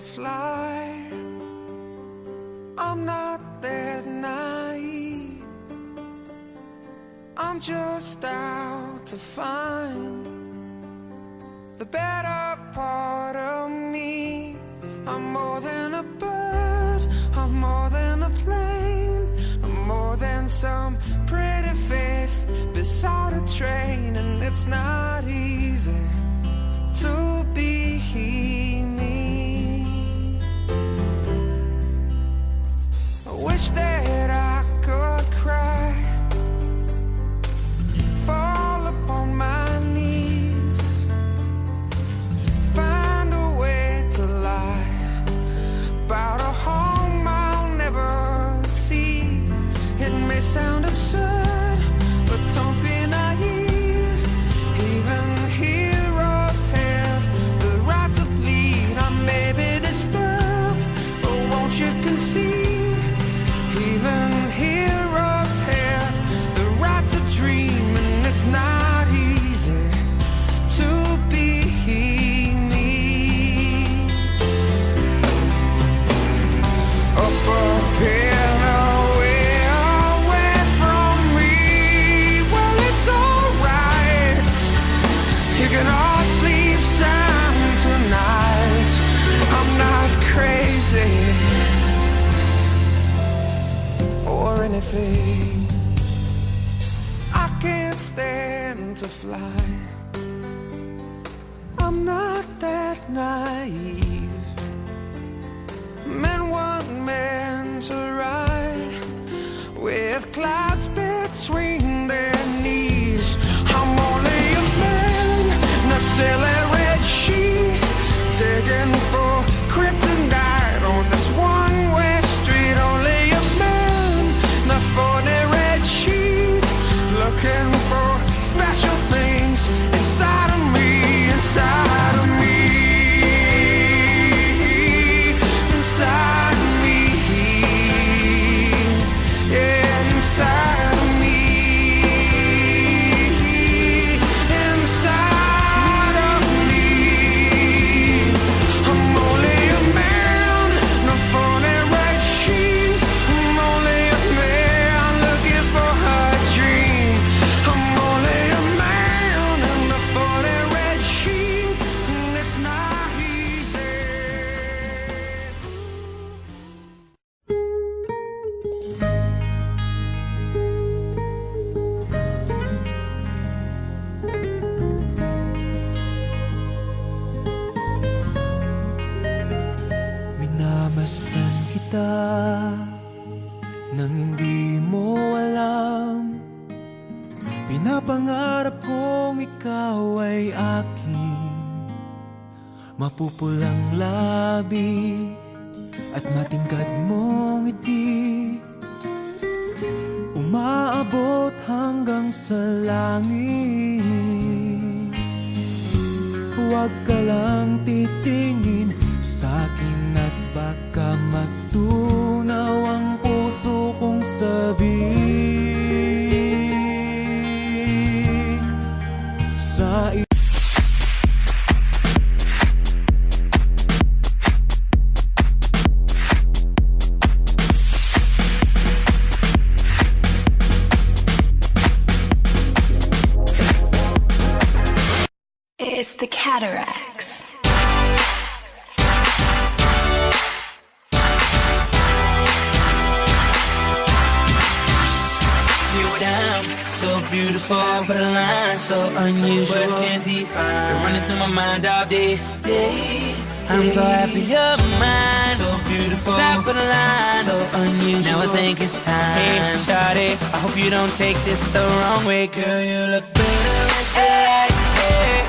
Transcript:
fly. I'm not that naive. I'm just out to find the better part of me. I'm more than a bird, I'm more than a plane, I'm more than some pretty face beside a train. And it's not easy to be me. I wish that I could cry, fall upon my knees, find a way to lie about a home I'll never see. It may sound absurd, but don't be naive. Even heroes have the right to bleed. I may be disturbed, but won't you concede? Even heroes have the right to dream, and it's not easy to be me. Up a hill away, away from me. Well, it's alright. You can all sleep sound tonight. I'm not crazy or anything. I can't stand to fly. I'm not that naive. Men weren't meant to ride with clouds between their knees. I'm only a man in a silly red sheet, taken for kryptonite on this one-way street. Only a man in a 40 red sheet, looking for special things inside of me, inside of me, inside of me, yeah, inside of me, inside of me. I'm only a man in a 40 red sheet. I'm only a man looking for a dream. I'm only a man in a 40 red sheet, and it's not easy. Minamasdan kita nang hindi mo alam. Pinapangarap kong ikaw ay akin, mapupulang labi at matingkad mong ngiti, umaabot hanggang sa langit. Huwag ka lang titingin sa'kin at baka matunaw ang puso kong sabihin sa It's the Cataracts. So beautiful, but a line so unusual. Words can't define. Been running through my mind all day. I'm so happy you're mine. So beautiful, top of the line. So unusual. Now I think it's time. Hey, shawty, I hope you don't take this the wrong way. Girl, you look better like the lights.